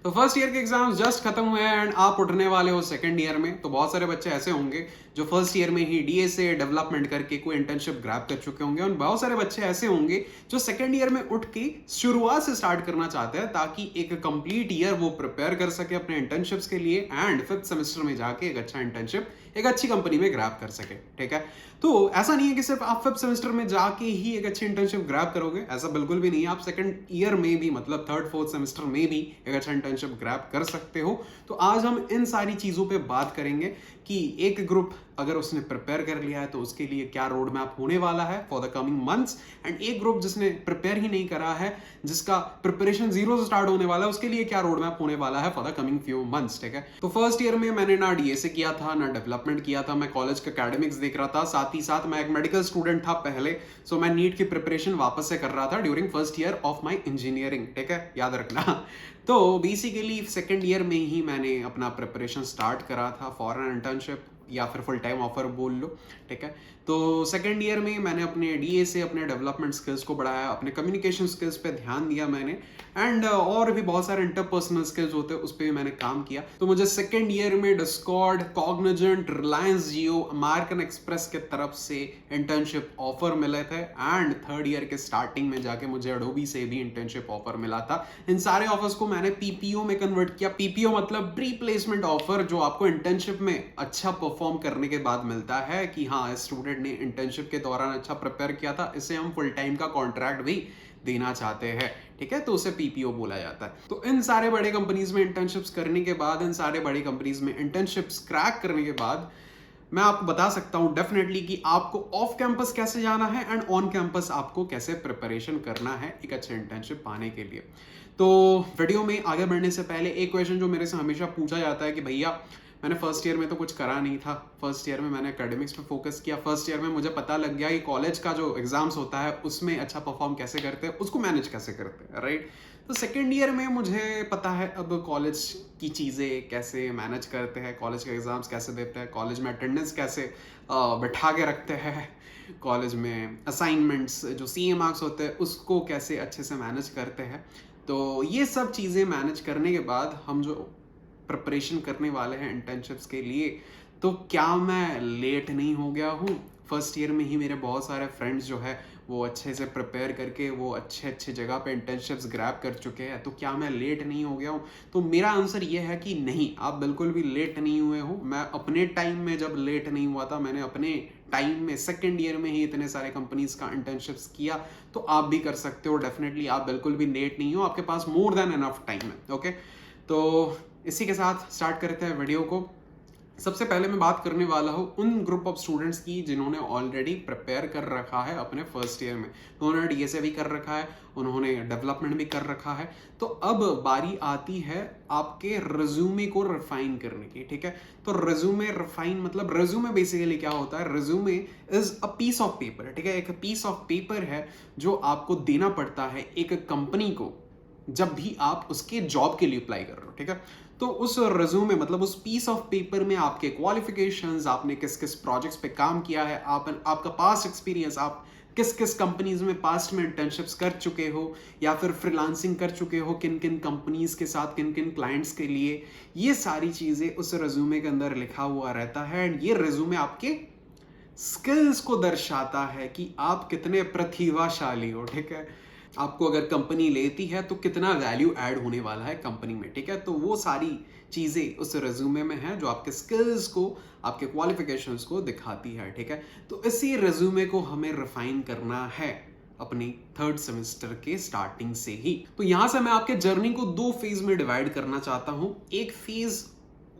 तो first year के exams just खत्म हुए हैं एंड आप उठने वाले हो सेकंड ईयर में। तो बहुत सारे बच्चे ऐसे होंगे जो फर्स्ट ईयर में ही डीएसए डेवलपमेंट करके कोई इंटर्नशिप ग्रैब कर चुके होंगे और बहुत सारे बच्चे ऐसे होंगे जो सेकंड ईयर में उठ के शुरुआत से स्टार्ट करना चाहते हैं ताकि एक कंप्लीट ईयर वो प्रिपेयर कर सके अपने इंटर्नशिप्स के लिए एंड फिफ्थ सेमेस्टर में जाके एक अच्छा इंटर्नशिप एक अच्छी कंपनी में ग्रैब कर सके। ठीक है, तो ऐसा नहीं है कि सिर्फ आप फिफ्थ सेमेस्टर में जाके ही एक अच्छी इंटर्नशिप ग्रैब करोगे, ऐसा बिल्कुल भी नहीं है। आप सेकंड ईयर में भी मतलब थर्ड फोर्थ सेमेस्टर में भी एक अच्छा इंटर्नशिप ग्रैब कर सकते हो। तो आज हम इन सारी चीजों पे बात करेंगे कि एक ग्रुप अगर उसने प्रिपेयर कर लिया है तो उसके लिए क्या रोड मैप होने वाला है for the coming months, and एक ग्रुप जिसने प्रिपेयर ही नहीं करा है, जिसका प्रिपरेशन जीरो से स्टार्ट होने वाला है, उसके लिए क्या रोड मैप होने वाला है for the coming few months. ठीक है, तो फर्स्ट ईयर में मैंने ना डीएसए किया था ना डेवलपमेंट किया था, मैं कॉलेज के एकेडमिक्स देख रहा था, साथ ही साथ मैं एक मेडिकल स्टूडेंट था पहले, सो मैं नीट की प्रिपरेशन वापस से कर रहा था during first year of my engineering. ठीक है, याद रखना। तो बेसिकली सेकेंड ईयर में ही मैंने अपना प्रिपरेशन स्टार्ट करा था फॉर एन इंटर्नशिप या फिर फुल टाइम ऑफर बोल लो। ठीक है, तो सेकेंड ईयर में मैंने अपने डीए से अपने डेवलपमेंट स्किल्स को बढ़ाया, अपने कम्युनिकेशन स्किल्स पे ध्यान दिया मैंने, एंड और भी बहुत सारे इंटरपर्सनल स्किल्स होते हैं उस पर भी मैंने काम किया। तो मुझे सेकेंड ईयर में डिस्कॉर्ड, कॉग्निजेंट, रिलायंस जियो, अमेरिकन एक्सप्रेस के तरफ से इंटर्नशिप ऑफर मिले थे एंड थर्ड ईयर के स्टार्टिंग में जाके मुझे एडोबी से भी इंटर्नशिप ऑफर मिला था। इन सारे ऑफर्स को मैंने पीपीओ में कन्वर्ट किया। पीपीओ मतलब प्री प्लेसमेंट ऑफर, जो आपको इंटर्नशिप में अच्छा परफॉर्म करने के बाद मिलता है कि हाँ, स्टूडेंट ने इंटर्नशिप के दौरान अच्छा प्रिपेयर किया था, इसे हम फुल टाइम का कॉन्ट्रैक्ट भी देना चाहते हैं। ठीक है, तो उसे पीपीओ बोला जाता है। तो इन सारे बड़े कंपनीज में इंटर्नशिप्स करने के बाद, इन सारे बड़ी कंपनीज में इंटर्नशिप्स क्रैक करने के बाद मैं आपको बता सकता हूं डेफिनेटली कि आपको ऑफ कैंपस कैसे जाना है एंड ऑन कैंपस आपको कैसे प्रिपरेशन करना है एक अच्छे इंटर्नशिप पाने के लिए। तो वीडियो में आगे बढ़ने से पहले एक क्वेश्चन जो मेरे से हमेशा पूछा जाता है कि भैया मैंने फर्स्ट ईयर में तो कुछ करा नहीं था, फर्स्ट ईयर में मैंने एकेडमिक्स पे फोकस किया, फर्स्ट ईयर में मुझे पता लग गया कि कॉलेज का जो एग्जाम्स होता है उसमें अच्छा परफॉर्म कैसे करते हैं, उसको मैनेज कैसे करते हैं, राइट। तो सेकेंड ईयर में मुझे पता है अब कॉलेज की चीज़ें कैसे मैनेज करते हैं, कॉलेज के एग्जाम्स कैसे देते हैं, कॉलेज में अटेंडेंस कैसे बैठा के रखते हैं, कॉलेज में असाइनमेंट्स जो सीए मार्क्स होते हैं उसको कैसे अच्छे से मैनेज करते हैं। तो ये सब चीज़ें मैनेज करने के बाद हम जो प्रिपरेशन करने वाले हैं इंटर्नशिप्स के लिए, तो क्या मैं लेट नहीं हो गया हूँ? फर्स्ट ईयर में ही मेरे बहुत सारे फ्रेंड्स जो है वो अच्छे से प्रिपेयर करके वो अच्छे अच्छे जगह पे इंटर्नशिप्स ग्रैब कर चुके हैं, तो क्या मैं लेट नहीं हो गया हूँ? तो मेरा आंसर ये है कि नहीं, आप बिल्कुल भी लेट नहीं हुए हो। मैं अपने टाइम में जब लेट नहीं हुआ था, मैंने अपने टाइम में सेकेंड ईयर में ही इतने सारे कंपनीज का इंटर्नशिप्स किया, तो आप भी कर सकते हो डेफिनेटली। आप बिल्कुल भी लेट नहीं हो, आपके पास मोर देन एनफ टाइम है। ओके, तो इसी के साथ स्टार्ट करते हैं वीडियो को। सबसे पहले मैं बात करने वाला हूँ उन ग्रुप ऑफ स्टूडेंट्स की जिन्होंने ऑलरेडी प्रिपेयर कर रखा है अपने फर्स्ट ईयर में। तो उन्होंने डीएसए भी कर रखा है, उन्होंने डेवलपमेंट भी कर रखा है। तो अब बारी आती है आपके रिज्यूमे को रिफाइन करने की। ठीक है, तो रिज्यूमे रिफाइन मतलब रिज्यूमे बेसिकली क्या होता है? Resume is a piece of paper. ठीक है, एक पीस ऑफ पेपर है जो आपको देना पड़ता है एक कंपनी को जब भी आप उसके जॉब के लिए अप्लाई कर रहे हो। ठीक है, तो उस रिज्यूमे मतलब उस पीस ऑफ पेपर में आपके क्वालिफिकेशंस, आपने किस किस प्रोजेक्ट्स पे काम किया है, आपका पास्ट एक्सपीरियंस, आप किस किस कंपनीज में पास्ट में इंटर्नशिप्स कर चुके हो या फिर फ्रीलांसिंग कर चुके हो, किन किन कंपनीज के साथ, किन किन क्लाइंट्स के लिए, ये सारी चीजें उस रिज्यूमे के अंदर लिखा हुआ रहता है। एंड ये रिज्यूमे आपके स्किल्स को दर्शाता है कि आप कितने प्रतिभाशाली हो। ठीक है, आपको अगर कंपनी लेती है तो कितना वैल्यू ऐड होने वाला है कंपनी में। ठीक है, तो वो सारी चीजें उस रिज्यूमे में है जो आपके स्किल्स को, आपके क्वालिफिकेशंस को दिखाती है। ठीक है, तो इसी रिज्यूमे को हमें रिफाइन करना है अपनी थर्ड सेमेस्टर के स्टार्टिंग से ही। तो यहां से मैं आपके जर्नी को दो फेज में डिवाइड करना चाहता हूं। एक फेज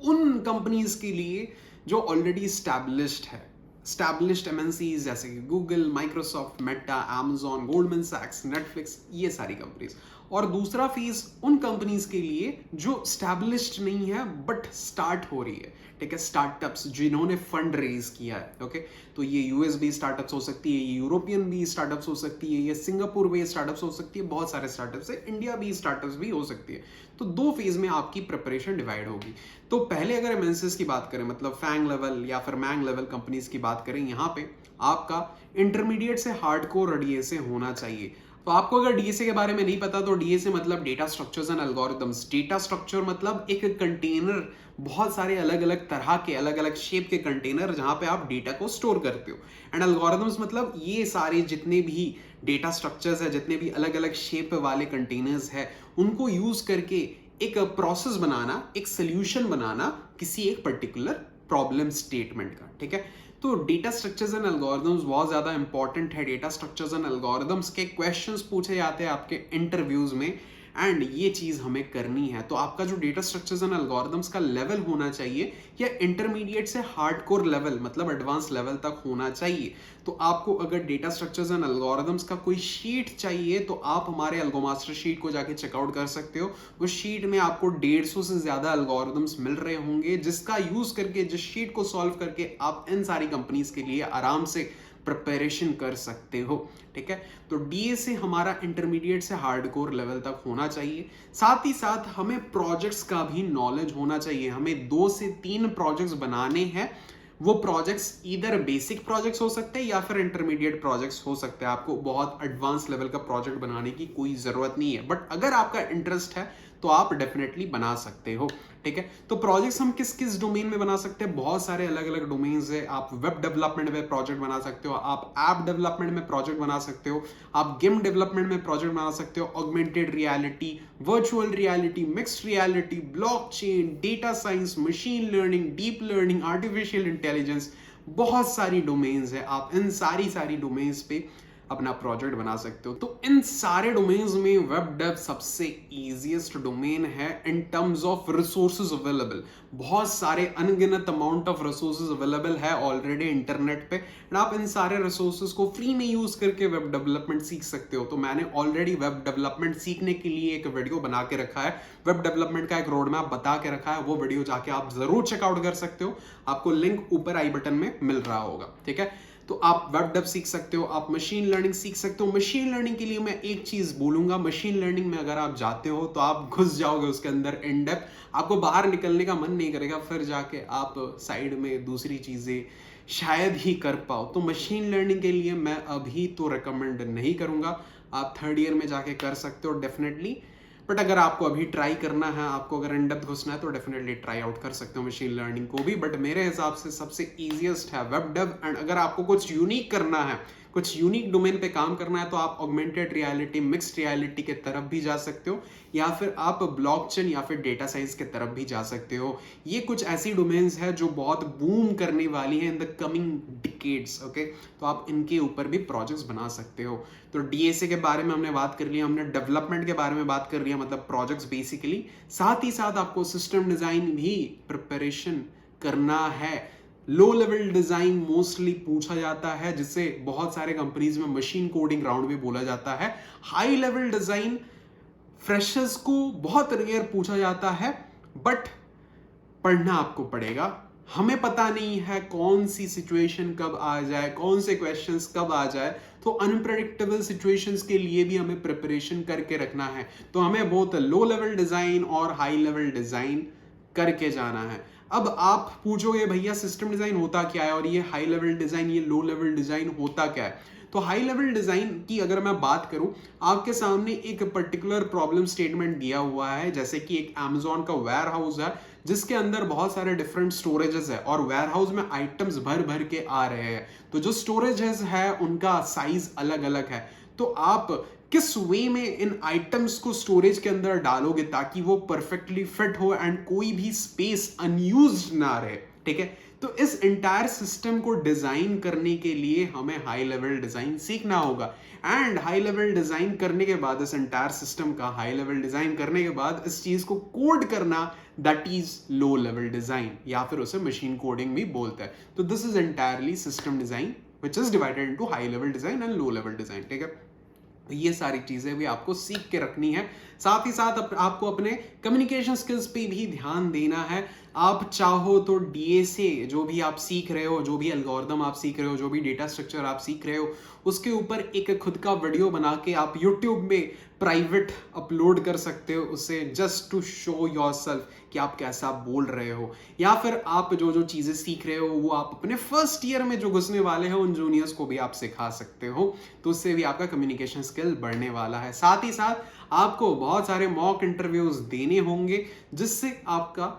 उन कंपनीज के लिए जो ऑलरेडी स्टैब्लिश्ड है, स्टैब्लिश्ड एमएनसीज जैसे कि Google, Microsoft, Meta, Amazon, Goldman सैक्स, नेटफ्लिक्स, ये सारी कंपनीज। और दूसरा फेज उन कंपनीज के लिए जो स्टैब्लिश्ड नहीं है बट स्टार्ट हो रही है। ठीक है, स्टार्टअप्स जिन्होंने फंड रेज किया है। ओके, तो ये यूएस भी स्टार्टअप्स हो सकती है, ये यूरोपियन भी स्टार्टअप्स हो सकती है, ये सिंगापुर भी स्टार्टअप्स हो सकती है, बहुत सारे स्टार्टअप्स है, इंडिया भी स्टार्टअप्स भी हो सकती है। तो दो फेज में आपकी प्रिपरेशन डिवाइड होगी। तो पहले अगर एमएनसीज की बात करें, मतलब फैंग लेवल या फिर मैंग लेवल कंपनीज की बात करें, यहाँ पे आपका इंटरमीडिएट से हार्डकोर डीएसए होना चाहिए। तो आपको अगर डीएसए के बारे में नहीं पता तो डीएसए मतलब data structures and algorithms. Data structure मतलब एक कंटेनर, बहुत सारे अलग अलग तरह के अलग अलग शेप के कंटेनर जहां पे आप डेटा को स्टोर करते हो। एंड एल्गोरिथम्स मतलब ये सारे जितने भी डेटा स्ट्रक्चर्स है, जितने भी अलग अलग शेप वाले कंटेनर्स है, उनको यूज करके एक प्रोसेस बनाना, एक सोल्यूशन बनाना किसी एक पर्टिकुलर प्रॉब्लम स्टेटमेंट का। ठीक है, तो डेटा स्ट्रक्चर्स एंड एल्गोरिथम्स बहुत ज्यादा इंपॉर्टेंट है। डेटा स्ट्रक्चर्स एंड एल्गोरिथम्स के क्वेश्चंस पूछे जाते हैं आपके इंटरव्यूज में, एंड ये चीज हमें करनी है। तो आपका जो डेटा स्ट्रक्चर्स एंड एल्गोरिथम्स का लेवल होना चाहिए या इंटरमीडिएट से हार्डकोर लेवल मतलब एडवांस लेवल तक होना चाहिए। तो आपको अगर डेटा स्ट्रक्चर्स एंड एल्गोरिथम्स का कोई शीट चाहिए तो आप हमारे एल्गोमास्टर शीट को जाके चेकआउट कर सकते हो। उस शीट में आपको 150 से ज्यादा एल्गोरिथम्स मिल रहे होंगे, जिसका यूज करके, जिस शीट को सॉल्व करके आप इन सारी कंपनीज के लिए आराम से प्रिपरेशन कर सकते हो। ठीक है, तो डीएसए हमारा इंटरमीडिएट से हार्डकोर लेवल तक होना चाहिए। साथ ही साथ हमें प्रोजेक्ट्स का भी नॉलेज होना चाहिए। हमें 2 से 3 प्रोजेक्ट्स बनाने हैं। वो प्रोजेक्ट्स इधर बेसिक प्रोजेक्ट्स हो सकते हैं या फिर इंटरमीडिएट प्रोजेक्ट्स हो सकते हैं। आपको बहुत एडवांस लेवल का प्रोजेक्ट बनाने की कोई जरूरत नहीं है, बट अगर आपका इंटरेस्ट है तो आप डेफिनेटली बना सकते हो। ठीक है, तो प्रोजेक्ट्स हम किस किस डोमेन में बना सकते हैं? बहुत सारे अलग अलग डोमेन्स है। आप वेब डेवलपमेंट में प्रोजेक्ट बना सकते हो, आप ऐप डेवलपमेंट में प्रोजेक्ट बना सकते हो, आप गेम डेवलपमेंट में प्रोजेक्ट बना सकते हो, augmented reality, virtual reality, mixed reality, blockchain, data science, machine learning, deep learning, artificial intelligence, बहुत सारी डोमेन्स है। आप इन सारी डोमेन्स पे अपना प्रोजेक्ट बना सकते हो। तो इन सारे डोमेन्स में वेब डेव सबसे इजीएस्ट डोमेन है in terms of resources available. बहुत सारे अनगिनत अमाउंट ऑफ रिसोर्सेज अवेलेबल है ऑलरेडी इंटरनेट पे, एंड आप इन सारे रिसोर्सेज को फ्री में यूज करके वेब डेवलपमेंट सीख सकते हो। तो मैंने ऑलरेडी वेब डेवलपमेंट सीखने के लिए एक वीडियो बना के रखा है, वेब डेवलपमेंट का एक रोड मैप बता के रखा है। वो वीडियो जाके आप जरूर चेकआउट कर सकते हो, आपको लिंक ऊपर आई बटन में मिल रहा होगा। ठीक है, तो आप वेब डेव सीख सकते हो, आप मशीन लर्निंग सीख सकते हो। मशीन लर्निंग के लिए मैं एक चीज बोलूंगा, मशीन लर्निंग में अगर आप जाते हो तो आप घुस जाओगे उसके अंदर इन डेप्थ, आपको बाहर निकलने का मन नहीं करेगा, फिर जाके आप साइड में दूसरी चीजें शायद ही कर पाओ। तो मशीन लर्निंग के लिए मैं अभी तो रिकमेंड नहीं करूंगा, आप 3rd ईयर में जाके कर सकते हो डेफिनेटली। बट अगर आपको अभी ट्राई करना है, आपको अगर इन डेप्थ घुसना है तो डेफिनेटली ट्राई आउट कर सकते हो मशीन लर्निंग को भी। बट मेरे हिसाब से सबसे इजीएस्ट है वेब डेव। एंड अगर आपको कुछ यूनिक करना है, कुछ यूनिक डोमेन पे काम करना है, तो आप ऑगमेंटेड रियलिटी, मिक्स्ड रियलिटी के तरफ भी जा सकते हो, या फिर आप ब्लॉकचेन या फिर डेटा साइंस के तरफ भी जा सकते हो। ये कुछ ऐसी डोमेन्स है जो बहुत बूम करने वाली है in the coming decades. Okay, तो आप इनके ऊपर भी प्रोजेक्ट्स बना सकते हो। तो डीएसए के बारे में हमने बात कर लिया, हमने डेवलपमेंट के बारे में बात कर लिया, मतलब प्रोजेक्ट्स बेसिकली। साथ ही साथ आपको सिस्टम डिजाइन भी प्रिपरेशन करना है। लो लेवल डिजाइन मोस्टली पूछा जाता है, जिसे बहुत सारे कंपनीज में मशीन कोडिंग राउंड भी बोला जाता है। हाई लेवल डिजाइन फ्रेशर्स को बहुत रेयर पूछा जाता है, बट पढ़ना आपको पड़ेगा। हमें पता नहीं है कौन सी सिचुएशन कब आ जाए, कौन से क्वेश्चंस कब आ जाए, तो अनप्रेडिक्टेबल सिचुएशंस के लिए भी हमें प्रिपरेशन करके रखना है। तो हमें बहुत लो लेवल डिजाइन और हाई लेवल डिजाइन करके जाना है। अब आप पूछोगे भैया सिस्टम डिजाइन होता क्या है, और ये हाई लेवल डिजाइन, ये लो लेवल डिजाइन होता क्या है? तो हाई लेवल डिजाइन की अगर मैं बात करूं, आपके सामने एक पर्टिकुलर प्रॉब्लम स्टेटमेंट दिया हुआ है, जैसे कि एक Amazon का वेयर हाउस है जिसके अंदर बहुत सारे डिफरेंट स्टोरेजेस है, और वेयर हाउस में आइटम्स भर भर के आ रहे हैं। तो जो स्टोरेजेस है उनका साइज अलग अलग है। तो आप किस वे में इन आइटम्स को स्टोरेज के अंदर डालोगे ताकि वो परफेक्टली फिट हो एंड कोई भी स्पेस अनयूज्ड ना रहे। ठीक है, तो इस एंटायर सिस्टम को डिजाइन करने के लिए हमें हाई लेवल डिजाइन सीखना होगा। एंड हाई लेवल डिजाइन करने के बाद, इस एंटायर सिस्टम का हाई लेवल डिजाइन करने के बाद इस चीज को कोड करना, that is low level design, या फिर उसे मशीन कोडिंग भी बोलते हैं। तो this is entirely system design which is divided into high level design and low level design. ठीक है, ये सारी चीजें भी आपको सीख के रखनी है। साथ ही साथ आपको अपने कम्युनिकेशन स्किल्स पे भी ध्यान देना है। आप चाहो तो डीएसए जो भी आप सीख रहे हो, जो भी एल्गोरिदम आप सीख रहे हो, जो भी डेटा स्ट्रक्चर आप सीख रहे हो, उसके ऊपर एक खुद का वीडियो बना के आप यूट्यूब में प्राइवेट अपलोड कर सकते हो उसे, जस्ट टू शो योरसेल्फ कि आप कैसा बोल रहे हो। या फिर आप जो जो चीजें सीख रहे हो वो आप अपने फर्स्ट ईयर में जो घुसने वाले हैं उन जूनियर्स को भी आप सिखा सकते हो, तो उससे भी आपका कम्युनिकेशन स्किल बढ़ने वाला है। साथ ही साथ आपको बहुत सारे मॉक इंटरव्यूज देने होंगे जिससे आपका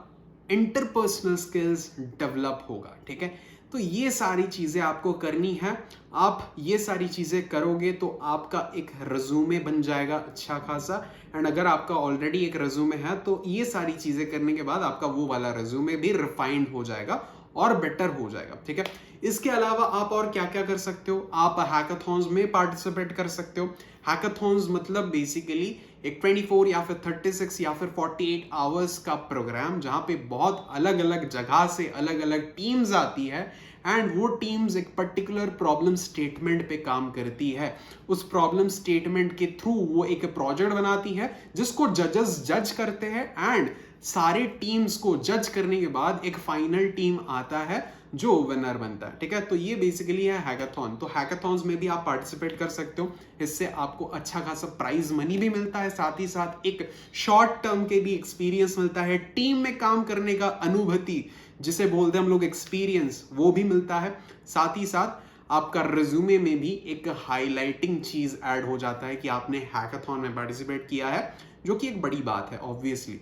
इंटरपर्सनल स्किल्स डेवलप होगा, ठीक है। तो ये सारी चीजें आपको करनी है। आप ये सारी चीजें करोगे तो आपका एक रिज्यूमे बन जाएगा अच्छा खासा। एंड अगर आपका ऑलरेडी एक रिज्यूमे है तो ये सारी चीजें करने के बाद आपका वो वाला रिज्यूमे भी रिफाइंड हो जाएगा और बेटर हो जाएगा, ठीक है। इसके अलावा आप और क्या क्या कर सकते हो, आप हैकाथॉन्स में पार्टिसिपेट कर सकते हो। हैकाथॉन्स मतलब बेसिकली एक 24 या फिर 36 या फिर 48 आवर्स का प्रोग्राम जहां पे बहुत अलग अलग जगह से अलग अलग टीम्स आती है एंड वो टीम्स एक पर्टिकुलर प्रॉब्लम स्टेटमेंट पे काम करती है। उस प्रॉब्लम स्टेटमेंट के थ्रू वो एक प्रोजेक्ट बनाती है जिसको जजेस जज करते हैं एंड सारे टीम्स को जज करने के बाद एक फाइनल टीम आता है जो विनर बनता है, ठीक है। तो ये बेसिकली है हैकाथॉन। तो हैकाथॉन्स में भी आप पार्टिसिपेट कर सकते हो, इससे आपको अच्छा खासा प्राइज मनी भी मिलता है, साथ ही साथ एक शॉर्ट टर्म के भी एक्सपीरियंस मिलता है, टीम में काम करने का अनुभूति जिसे बोलते हैं हम लोग एक्सपीरियंस, वो भी मिलता है। साथ ही साथ आपका रिज्यूमे में भी एक हाईलाइटिंग चीज ऐड हो जाता है कि आपने हैकाथॉन में पार्टिसिपेट किया है, जो कि एक बड़ी बात है ऑब्वियसली।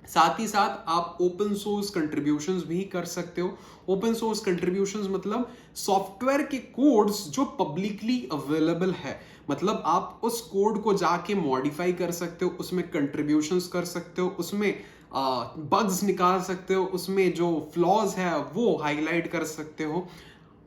साथ ही साथ आप ओपन सोर्स कंट्रीब्यूशंस भी कर सकते हो। ओपन सोर्स कंट्रीब्यूशंस मतलब सॉफ्टवेयर के कोड्स जो पब्लिकली अवेलेबल है, मतलब आप उस कोड को जाके मॉडिफाई कर सकते हो, उसमें कंट्रीब्यूशंस कर सकते हो, उसमें बग्स निकाल सकते हो, उसमें जो फ्लॉज है वो हाईलाइट कर सकते हो।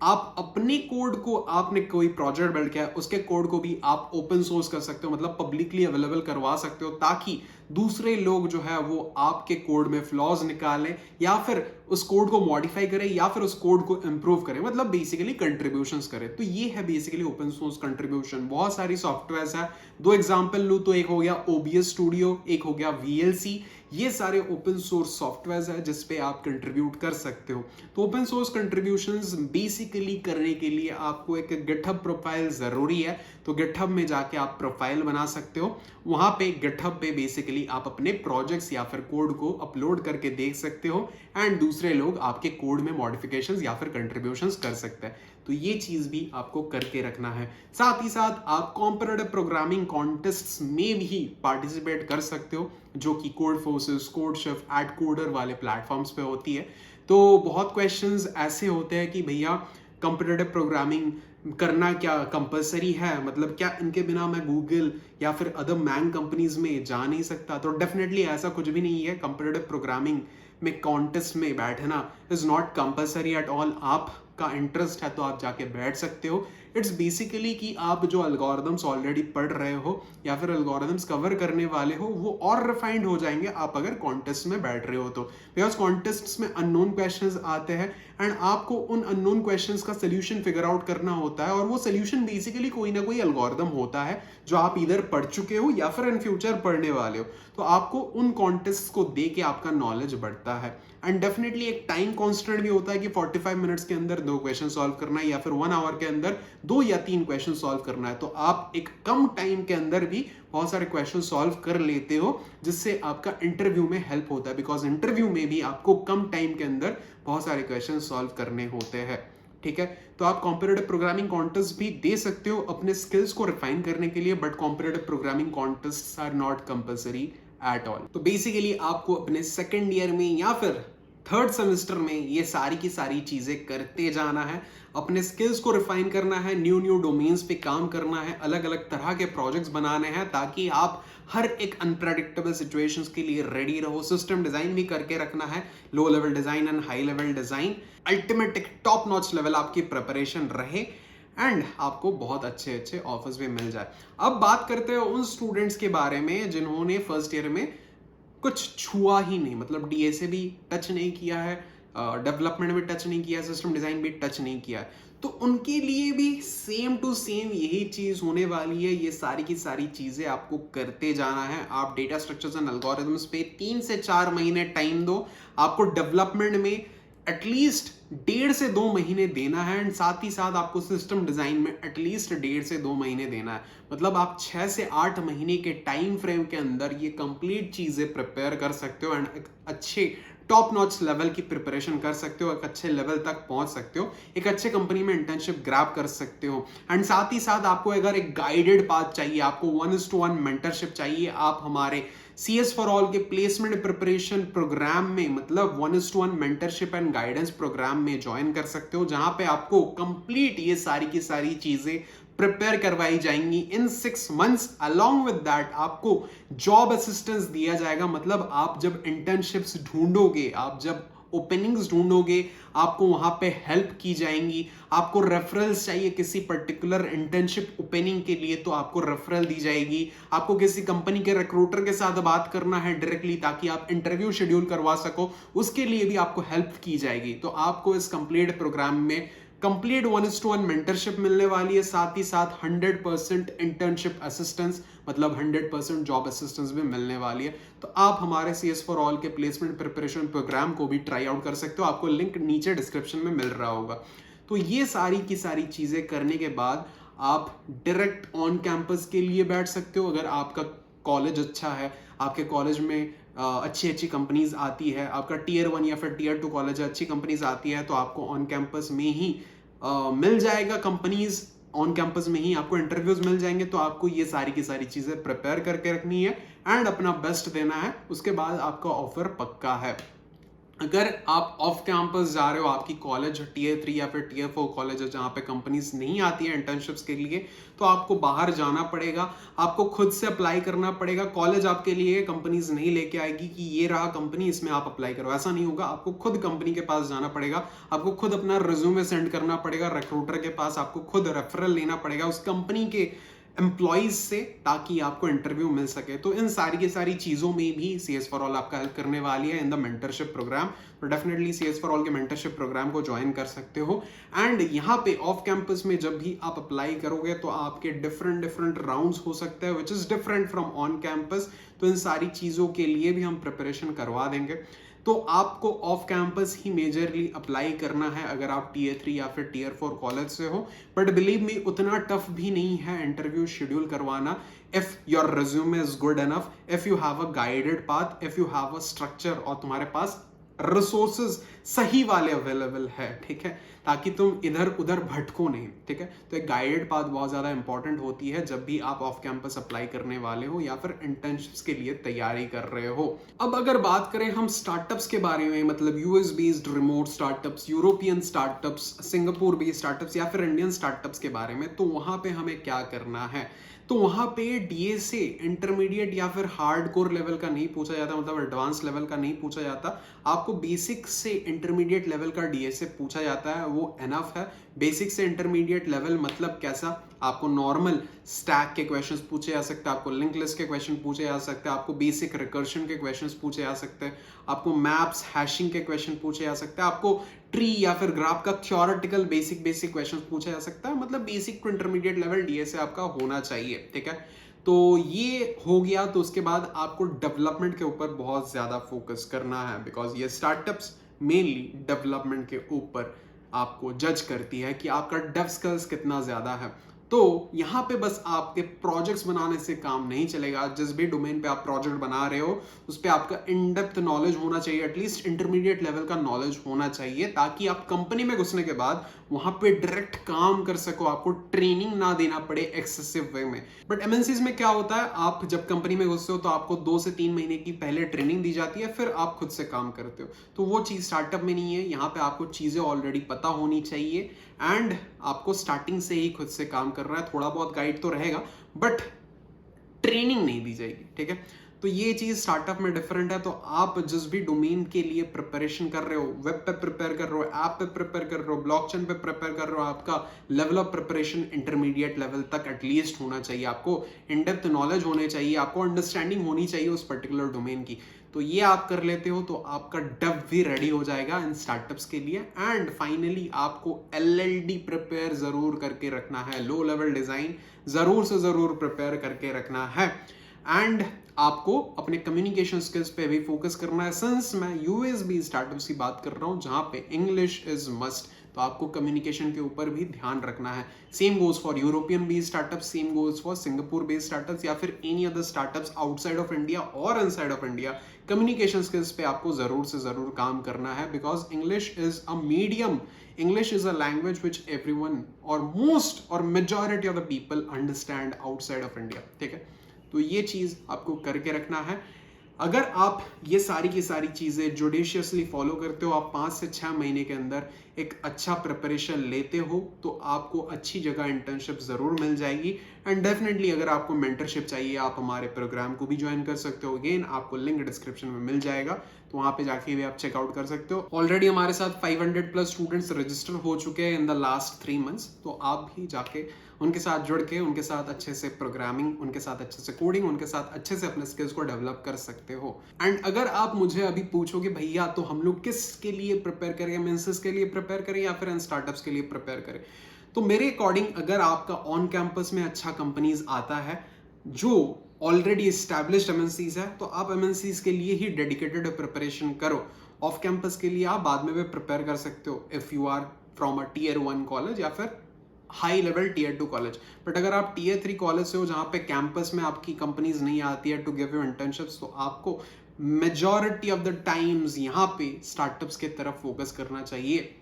आप अपने कोड को, आपने कोई प्रोजेक्ट बिल्ड किया है उसके कोड को भी आप ओपन सोर्स कर सकते हो, मतलब पब्लिकली अवेलेबल करवा सकते हो, ताकि दूसरे लोग जो है वो आपके कोड में फ्लॉज निकालें या फिर उस कोड को मॉडिफाई करें या फिर उस कोड को इंप्रूव करें, मतलब बेसिकली कंट्रीब्यूशंस करें। तो ये है बेसिकली ओपन सोर्स कंट्रीब्यूशन। बहुत सारी सॉफ्टवेयर है, दो एग्जांपल लूं तो एक हो गया OBS स्टूडियो, एक हो गया VLC। ये सारे ओपन सोर्स सॉफ्टवेयर है जिस पे आप कंट्रीब्यूट कर सकते हो। तो ओपन सोर्स कंट्रीब्यूशंस बेसिकली करने के लिए आपको एक गिटहब प्रोफाइल जरूरी है। तो गिटहब में जाके आप प्रोफाइल बना सकते हो, वहां पे गिटहब पे बेसिकली आप अपने प्रोजेक्ट्स या फिर कोड को अपलोड करके देख सकते हो एंड दूसरे लोग आपके कोड में मॉडिफिकेशंस या फिर कंट्रीब्यूशंस कर सकते हैं। तो ये चीज भी आपको करके रखना है। साथ ही साथ आप कॉम्पिटिटिव प्रोग्रामिंग कॉन्टेस्ट्स में भी पार्टिसिपेट कर सकते हो, जो कि कोड फोर्सेस, कोडशेफ, एडकोडर वाले प्लेटफॉर्म्स पे होती है। तो बहुत क्वेश्चंस ऐसे होते हैं कि भैया कॉम्पिटिटिव प्रोग्रामिंग करना क्या कंपलसरी है, मतलब क्या इनके बिना मैं गूगल या फिर अदर मैंग कंपनीज में जा नहीं सकता? तो डेफिनेटली ऐसा कुछ भी नहीं है। कॉम्पिटिटिव प्रोग्रामिंग में कॉन्टेस्ट में बैठना is not compulsory at all. आपका इंटरेस्ट है तो आप जाके बैठ सकते हो। इट्स बेसिकली कि आप जो एल्गोरिदम्स ऑलरेडी पढ़ रहे हो या फिर एल्गोरिदम्स कवर करने वाले हो वो और रिफाइंड हो जाएंगे आप अगर कॉन्टेस्ट में बैठ रहे हो तो। बिकॉज कॉन्टेस्ट्स में अननोन क्वेश्चंस आते हैं एंड आपको उन अननोन क्वेश्चंस का सोल्यूशन फिगर आउट करना होता है, और वो सोल्यूशन बेसिकली कोई ना कोई एल्गोरिदम होता है जो आप इधर पढ़ चुके हो या फिर इन फ्यूचर पढ़ने वाले हो। तो आपको उन कॉन्टेस्ट को दे के आपका नॉलेज बढ़ता है। एंड डेफिनेटली एक टाइम कॉन्स्टेंट भी होता है कि 45 मिनट्स के अंदर 2 क्वेश्चन सॉल्व करना है या फिर 1 आवर के अंदर 2 या 3 क्वेश्चन सॉल्व करना है। तो आप एक कम टाइम के अंदर भी बहुत सारे क्वेश्चन सॉल्व कर लेते हो, जिससे आपका इंटरव्यू में हेल्प होता है। बिकॉज इंटरव्यू में भी आपको कम टाइम के अंदर बहुत सारे क्वेश्चन सॉल्व करने होते हैं, ठीक है। तो आप कॉम्पिटिटिव प्रोग्रामिंग कॉन्टेस्ट भी दे सकते हो अपने स्किल्स को रिफाइन करने के लिए, but competitive programming contest are not compulsory at all. तो बेसिकली आपको अपने सेकेंड ईयर में या फिर थर्ड सेमेस्टर में ये सारी की सारी चीजें करते जाना है, अपने स्किल्स को रिफाइन करना है, न्यू डोमेन्स पे काम करना है, अलग अलग तरह के प्रोजेक्ट्स बनाने हैं ताकि आप हर एक अनप्रेडिक्टेबल सिचुएशंस के लिए रेडी रहो। सिस्टम डिजाइन भी करके रखना है, low level design and high level design, ultimate एक टॉप नॉच लेवल आपकी प्रिपरेशन रहे एंड आपको बहुत अच्छे अच्छे ऑफर्स भी मिल जाए। अब बात करते हैं उन स्टूडेंट्स के बारे में जिन्होंने फर्स्ट ईयर में कुछ छुआ ही नहीं, मतलब डीएसए भी टच नहीं किया है, डेवलपमेंट भी टच नहीं किया है, सिस्टम डिजाइन भी टच नहीं किया है। तो उनके लिए भी सेम टू सेम यही चीज होने वाली है। ये सारी की सारी चीजें आपको करते जाना है। आप डेटा स्ट्रक्चर्स एंड एल्गोरिथम्स पे 3 से 4 महीने टाइम दो। आपको डेवलपमेंट में एटलीस्ट 1.5 से 2 महीने देना है, एंड साथ ही साथ आपको सिस्टम डिजाइन में एटलीस्ट 1.5 से 2 महीने देना है। मतलब आप 6 से 8 महीने के टाइम फ्रेम के अंदर ये कंप्लीट चीजें प्रिपेयर कर सकते हो, एंड एक अच्छे टॉप नॉच लेवल की प्रिपरेशन कर सकते हो, एक अच्छे लेवल तक पहुंच सकते हो, एक अच्छे कंपनी में इंटर्नशिप ग्रैब कर सकते हो। एंड साथ ही साथ आपको अगर एक गाइडेड पाथ चाहिए, आपको 1:1 मेंटरशिप चाहिए, आप हमारे CS फॉर ऑल के प्लेसमेंट प्रिपरेशन प्रोग्राम में, मतलब 1:1 मेंटरशिप एंड गाइडेंस प्रोग्राम में ज्वाइन कर सकते हो, जहां पे आपको कंप्लीट ये सारी की सारी चीजें प्रिपेयर करवाई जाएंगी इन 6 मंथ्स। अलॉन्ग विद दैट आपको जॉब असिस्टेंस दिया जाएगा। मतलब आप जब इंटर्नशिप्स ढूंढोगे, आप जब ओपनिंग्स ढूंढोगे, आपको वहां पे हेल्प की जाएंगी। आपको रेफरल्स चाहिए किसी पर्टिकुलर इंटर्नशिप ओपनिंग के लिए, तो आपको रेफरल दी जाएगी। आपको किसी कंपनी के रिक्रूटर के साथ बात करना है डायरेक्टली, ताकि आप इंटरव्यू शेड्यूल करवा सको, उसके लिए भी आपको हेल्प की जाएगी। तो आपको इस कंप्लीट प्रोग्राम में कंप्लीट 1:1 मेंटरशिप मिलने वाली है, साथ ही साथ 100% इंटर्नशिप असिस्टेंस, मतलब 100% जॉब असिस्टेंस भी मिलने वाली है। तो आप हमारे CS फॉर ऑल के प्लेसमेंट प्रिपरेशन प्रोग्राम को भी ट्राई आउट कर सकते हो। आपको लिंक नीचे डिस्क्रिप्शन में मिल रहा होगा। तो ये सारी की सारी चीजें करने के बाद आप डायरेक्ट ऑन कैंपस के लिए बैठ सकते हो। अगर आपका कॉलेज अच्छा है, आपके कॉलेज में अच्छी अच्छी कंपनीज आती है, आपका Tier 1 या फिर Tier 2 कॉलेज है, अच्छी कंपनीज आती है, तो आपको ऑन कैंपस में ही मिल जाएगा कंपनीज। ऑन कैंपस में ही आपको इंटरव्यूज मिल जाएंगे। तो आपको ये सारी की सारी चीजें प्रिपेयर करके रखनी है एंड अपना बेस्ट देना है। उसके बाद आपका ऑफर पक्का है। अगर आप ऑफ कैंपस जा रहे हो, आपकी कॉलेज Tier 3 या फिर Tier 4 कॉलेज है जहां पे कंपनीज नहीं आती है इंटर्नशिप्स के लिए, तो आपको बाहर जाना पड़ेगा, आपको खुद से अप्लाई करना पड़ेगा। कॉलेज आपके लिए कंपनीज नहीं लेके आएगी कि ये रहा कंपनी, इसमें आप अप्लाई करो, ऐसा नहीं होगा। आपको खुद कंपनी के पास जाना पड़ेगा, आपको खुद अपना रिज्यूमे सेंड करना पड़ेगा रिक्रूटर के पास, आपको खुद रेफरल लेना पड़ेगा उस कंपनी के एम्प्लॉइज से, ताकि आपको इंटरव्यू मिल सके। तो इन सारी की सारी चीजों में भी CS फॉर ऑल आपका हेल्प करने वाली है इन द मेंटरशिप प्रोग्राम। तो डेफिनेटली CS फॉर ऑल के मेंटरशिप प्रोग्राम को ज्वाइन कर सकते हो। एंड यहाँ पे ऑफ कैंपस में जब भी आप अप्लाई करोगे, तो आपके डिफरेंट राउंड्स हो सकते हैं which is different from on campus. तो इन सारी चीजों के लिए भी हम प्रिपरेशन करवा देंगे। तो आपको ऑफ कैंपस ही मेजरली अप्लाई करना है अगर आप Tier 3 या फिर Tier 4 कॉलेज से हो। बट बिलीव मी, उतना टफ भी नहीं है इंटरव्यू शेड्यूल करवाना, if your resume is good enough, if you have a guided path, if you have a structure, और तुम्हारे पास रिसोर्सेज सही वाले अवेलेबल है, ठीक है, ताकि तुम इधर उधर भटको नहीं, ठीक है। तो एक गाइडेड पाथ बहुत ज्यादा इंपॉर्टेंट होती है जब भी आप ऑफ कैंपस अप्लाई करने वाले हो या फिर इंटर्नशिप्स के लिए तैयारी कर रहे हो। अब अगर बात करें हम स्टार्टअप्स के बारे में, मतलब US based remote startups, European startups, Singapore based startups या फिर इंडियन स्टार्टअप्स के बारे में, तो वहां पे हमें क्या करना है। तो वहां पे DSA इंटरमीडिएट या फिर हार्डकोर लेवल का नहीं पूछा जाता, मतलब एडवांस लेवल का नहीं पूछा जाता। आपको बेसिक से इंटरमीडिएट लेवल का DSA पूछा जाता है, वो एनफ है। बेसिक से इंटरमीडिएट लेवल मतलब कैसा, आपको नॉर्मल स्टैक के क्वेश्चंस पूछे जा सकते हैं, आपको लिंक लिस्ट के क्वेश्चन पूछे जा सकते हैं, आपको बेसिक रिकर्शन के क्वेश्चंस पूछे जा सकते हैं, आपको मैप्स हैशिंग के क्वेश्चन पूछे जा सकते हैं, आपको ट्री या फिर ग्राफ का थ्योरेटिकल बेसिक क्वेश्चन पूछा जा सकता है। मतलब basic to intermediate level DSA आपका होना चाहिए, ठीक है। तो ये हो गया। तो उसके बाद आपको डेवलपमेंट के ऊपर बहुत ज्यादा फोकस करना है, बिकॉज ये स्टार्टअप्स मेनली डेवलपमेंट के ऊपर आपको जज करती है कि आपका डेव स्किल्स कितना ज्यादा है। तो यहाँ पे बस आपके प्रोजेक्ट्स बनाने से काम नहीं चलेगा। जिस भी डोमेन पे आप प्रोजेक्ट बना रहे हो उस पे आपका इन डेप्थ नॉलेज होना चाहिए, एटलीस्ट इंटरमीडिएट लेवल का नॉलेज होना चाहिए, ताकि आप कंपनी में घुसने के बाद वहां पे डायरेक्ट काम कर सको, आपको ट्रेनिंग ना देना पड़े एक्सेसिव वे में। बट MNCs में क्या होता है, आप जब कंपनी में घुसते हो तो आपको 2 से 3 महीने की पहले ट्रेनिंग दी जाती है, फिर आप खुद से काम करते हो। तो वो चीज स्टार्टअप में नहीं है। यहाँ पे आपको चीजें ऑलरेडी पता होनी चाहिए एंड आपको स्टार्टिंग से ही खुद से काम करना है। थोड़ा बहुत गाइड तो रहेगा बट ट्रेनिंग नहीं दी जाएगी, ठीक है। तो ये चीज स्टार्टअप में डिफरेंट है। तो आप जिस भी डोमेन के लिए प्रिपरेशन कर रहे हो, वेब पे प्रिपेयर कर रहे हो, ऐप पे प्रिपेयर कर रहे हो, ब्लॉकचेन पे प्रिपेयर कर रहे हो, आपका level of preparation intermediate level तक एटलीस्ट होना चाहिए। आपको इन डेप्थ नॉलेज होने चाहिए, आपको अंडरस्टैंडिंग होनी चाहिए उस पर्टिकुलर डोमेन की। तो ये आप कर लेते हो तो आपका डब भी रेडी हो जाएगा इन स्टार्टअप्स के लिए। एंड फाइनली आपको LLD प्रिपेयर जरूर करके रखना है, लो लेवल डिजाइन जरूर से जरूर प्रिपेयर करके रखना है। एंड आपको अपने कम्युनिकेशन स्किल्स पे भी फोकस करना है। सिंस मैं USB स्टार्टअप्स की बात कर रहा हूं जहां पे इंग्लिश इज मस्ट, तो आपको कम्युनिकेशन के ऊपर भी ध्यान रखना है। Same goes for European based startup, same goes for Singapore based startups या फिर any other startups outside of India और inside of India. Communication skills पे आपको जरूर से जरूर काम करना है, because English is a medium, English is a language which everyone और मोस्ट और majority of the people understand outside of India. ठीक है, तो ये चीज आपको करके रखना है। अगर आप ये सारी की सारी चीजें जुडिशियसली फॉलो करते हो, आप 5 से 6 महीने के अंदर एक अच्छा प्रिपरेशन लेते हो, तो आपको अच्छी जगह इंटर्नशिप जरूर मिल जाएगी। एंड डेफिनेटली अगर आपको मेंटरशिप चाहिए, आप हमारे प्रोग्राम को भी ज्वाइन कर सकते हो। अगेन आपको लिंक डिस्क्रिप्शन में मिल जाएगा, तो वहां पे जाके भी आप चेकआउट कर सकते हो। ऑलरेडी हमारे साथ 500 प्लस स्टूडेंट्स रजिस्टर हो चुके हैं इन द लास्ट 3 मंथ्स, तो आप भी जाके उनके साथ जुड़ के उनके साथ अच्छे से प्रोग्रामिंग, उनके साथ अच्छे से कोडिंग, उनके साथ अच्छे से अपने स्किल्स को डेवलप कर सकते हो। एंड अगर आप मुझे अभी पूछोगे भैया तो हम लोग किस के लिए प्रिपेयर करें, मेंसेस के लिए प्रिपेयर करें या फिर इन स्टार्टअप्स के लिए प्रिपेयर करें, तो मेरे अकॉर्डिंग अगर आपका ऑन कैंपस में अच्छा कंपनीज आता है जो ऑलरेडी एस्टैब्लिश्ड MNCs है, तो आप MNCs के लिए ही डेडिकेटेड प्रिपरेशन करो। ऑफ कैंपस के लिए आप बाद में भी प्रिपेयर कर सकते हो if you are from a Tier 1 college या फिर high level Tier 2 college. But अगर आप Tier 3 कॉलेज से हो जहां पे कैंपस में आपकी कंपनीज नहीं आती है टू गिव यू इंटर्नशिप्स, तो आपको मेजॉरिटी ऑफ द टाइम्स यहाँ पे स्टार्टअप्स के तरफ फोकस करना चाहिए।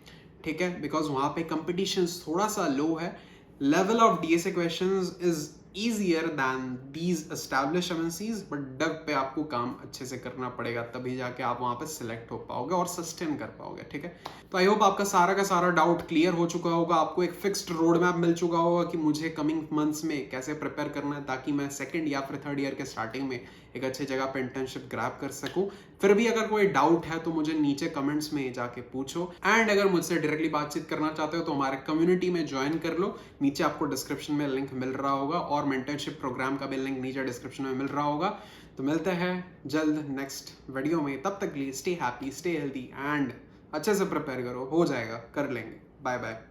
ठीक है, बिकॉज वहां पे कंपटीशन थोड़ा सा लो है, level of DSA questions is easier than these established MNCs, but dub पे आपको काम अच्छे से करना पड़ेगा, तभी जाके आप वहां पे सिलेक्ट हो पाओगे और सस्टेन कर पाओगे। ठीक है, तो आई होप आपका सारा का सारा डाउट क्लियर हो चुका होगा, आपको एक फिक्स्ड रोड मैप मिल चुका होगा कि मुझे कमिंग मंथ्स में कैसे प्रिपेयर करना है, ताकि मैं 2nd या फिर 3rd ईयर के स्टार्टिंग में एक अच्छे जगह पे इंटर्नशिप ग्रैब कर सकूं। फिर भी अगर कोई डाउट है तो मुझे नीचे कमेंट्स में जाके पूछो। एंड अगर मुझसे डायरेक्टली बातचीत करना चाहते हो तो हमारे कम्युनिटी में ज्वाइन कर लो, नीचे आपको डिस्क्रिप्शन में लिंक मिल रहा होगा, और मेंटरशिप प्रोग्राम का भी लिंक नीचे डिस्क्रिप्शन में मिल रहा होगा। तो मिलते हैं जल्द नेक्स्ट वीडियो में, तब तक के लिए stay happy, stay healthy and अच्छे से प्रिपेयर करो, हो जाएगा, कर लेंगे। Bye bye.